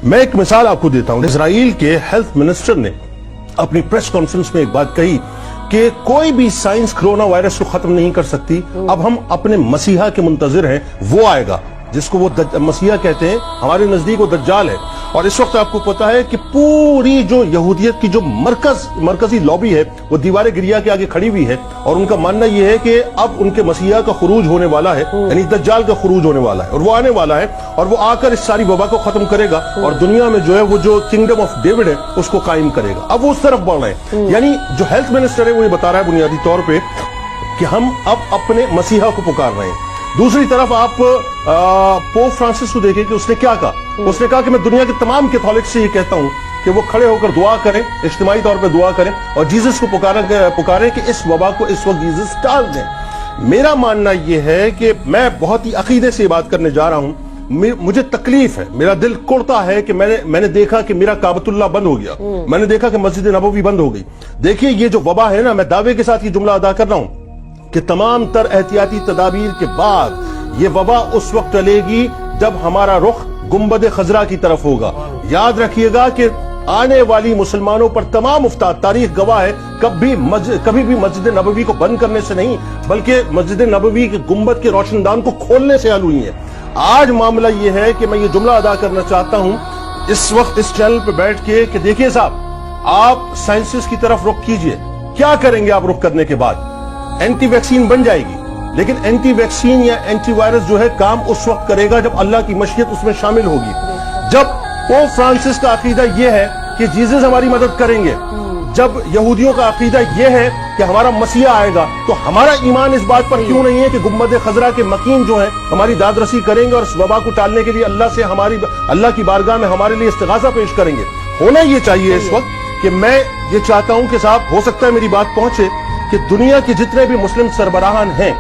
मैं एक मिसाल आपको देता हूं। इजराइल के हेल्थ मिनिस्टर ने अपनी प्रेस कॉन्फ्रेंस में एक बात कही कि कोई भी साइंस कोरोना वायरस को खत्म नहीं कर सकती, अब हम अपने मसीहा के मुंतजिर हैं, वो आएगा जिसको वो मसीहा कहते हैं, हमारे नजदीक वो दज्जाल है। और इस वक्त आपको पता है कि पूरी जो यहूदियत की जो मरकजी लॉबी है वो दीवार गिरिया के आगे खड़ी हुई है और उनका मानना यह है कि अब उनके मसीहा का खुरूज होने वाला है, यानी दज्जाल का खुरूज होने वाला है और वो आने वाला है और वो आकर इस सारी वबा को खत्म करेगा और दुनिया में जो है वो जो किंगडम ऑफ डेविड है उसको कायम करेगा। अब वो उस तरफ बढ़ रहे हैं। यानी जो हेल्थ मिनिस्टर है वो ये बता रहा है बुनियादी तौर पर कि हम अब अपने मसीहा को पुकार रहे हैं। दूसरी तरफ आप पोप फ्रांसिस को देखें कि उसने क्या कहा। उसने कहा कि मैं दुनिया के तमाम कैथोलिक से ये कहता हूं कि वो खड़े होकर दुआ करें, इज्तिमाई तौर पे दुआ करें और जीसस को पुकारें कि इस वबा को इस वक्त जीसस टाल दें। मेरा मानना ये है कि मैं बहुत ही अकीदे से बात करने जा रहा हूं। मुझे तकलीफ है, मेरा दिल कुड़ता है कि मैंने देखा कि मेरा काबतुल्लाह बंद हो गया, मैंने देखा कि मस्जिद नबवी बंद हो गई। देखिए ये जो वबा है ना, मैं दावे के साथ ये जुमला अदा कर रहा हूं कि तमाम तर एहतियाती तदाबीर के बाद ये वबा उस वक्त टलेगी जब हमारा रुख गुंबद खजरा की तरफ होगा। याद रखिएगा कि आने वाली मुसलमानों पर तमाम उफ्ताद, तारीख गवाह है, कभी भी मस्जिद नबवी को बंद करने से नहीं बल्कि मस्जिद नबवी के गुंबद के रोशनदान को खोलने से हल हुई है। आज मामला ये है कि मैं ये जुमला अदा करना चाहता हूं इस वक्त इस चैनल पर बैठ के कि देखिए साहब, आप साइंसिस की तरफ रुख कीजिए। क्या करेंगे आप रुख करने के बाद? एंटी वैक्सीन बन जाएगी, लेकिन एंटी वैक्सीन या एंटी वायरस जो है काम उस वक्त करेगा जब अल्लाह की मशीयत उसमें शामिल होगी। जब पोप फ्रांसिस का अकीदा यह है कि जीसस हमारी मदद करेंगे, जब यहूदियों का अकीदा यह है कि हमारा मसीहा आएगा, तो हमारा ईमान इस बात पर क्यों नहीं है कि गुंबद खजरा के मकीन जो है हमारी दादरसी करेंगे और इस वबा को टालने के लिए अल्लाह की बारगाह में हमारे लिए इस्तिगासा पेश करेंगे। होना यह चाहिए इस वक्त कि मैं ये चाहता हूं कि साहब, हो सकता है मेरी बात पहुंचे कि दुनिया के जितने भी मुस्लिम सरबराहान हैं,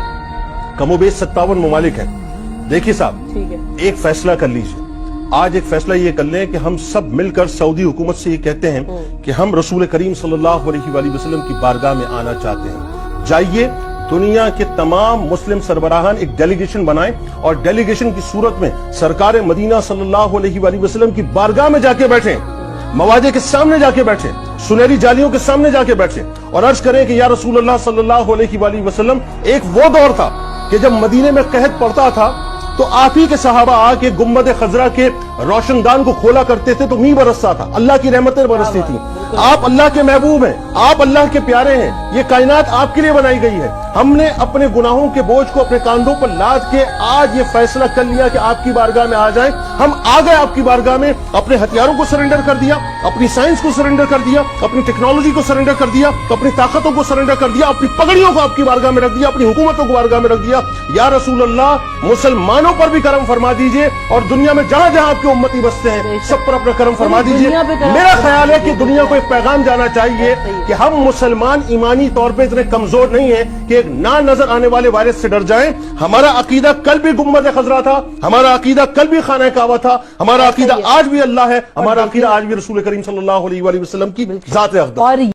कमोबेश 57 ममालिक हैं, देखिए साहब एक फैसला कर लीजिए। आज एक फैसला ये कर लें कि हम सब मिलकर सऊदी हुकूमत से ये कहते हैं कि हम रसूल करीम सल्लल्लाहु अलैहि वसल्लम की बारगाह में आना चाहते हैं। जाइए, दुनिया के तमाम मुस्लिम सरबराहान एक डेलीगेशन बनाएं और डेलीगेशन की सूरत में सरकार मदीना सल्लल्लाहु अलैहि वसल्लम की बारगाह में जाके बैठें, मवाजे के सामने जाके बैठे, सुनहरी जालियों के सामने जाके बैठे और अर्ज करें कि या रसूल अल्लाह सल्लल्लाहु अलैहि वसल्लम, एक वो दौर था कि जब मदीने में कहत पड़ता था तो आप ही के सहाबा आके गुंबद खजरा के रोशनदान को खोला करते थे तो मींह बरसता था, अल्लाह की रहमतें बरसती थी। आप अल्लाह के महबूब हैं, आप अल्लाह के प्यारे हैं, ये कायनात आपके लिए बनाई गई है। हमने अपने गुनाहों के बोझ को अपने कांधों पर लाद के आज ये फैसला कर लिया कि आपकी बारगाह में आ जाएं। हम आ गए आपकी बारगाह में, अपने हथियारों को सरेंडर कर दिया, अपनी साइंस को सरेंडर कर दिया, अपनी टेक्नोलॉजी को सरेंडर कर दिया, अपनी ताकतों को सरेंडर कर दिया, अपनी पगड़ियों को आपकी बारगाह में रख दिया, अपनी हुकूमतों को बारगाह में रख दिया। या रसूल अल्लाह, मुसलमानों पर भी करम फरमा दीजिए और दुनिया में जहां जहां आपके उम्मती बसते हैं सब पर अपना करम फरमा दीजिए। मेरा ख्याल है कि दुनिया को एक पैगाम जाना चाहिए कि हम मुसलमान ईमानी तौर पे इतने कमजोर नहीं है कि एक ना नजर आने वाले वायरस से डर जाएं। हमारा अकीदा कल भी गुंबद खजरा था, हमारा अकीदा कल भी खाना काबा था, हमारा अकीदा आज भी अल्लाह है, हमारा अकीदा आज भी रसूल करीम सल्लल्लाहु अलैहि वसल्लम की जात अक़दस।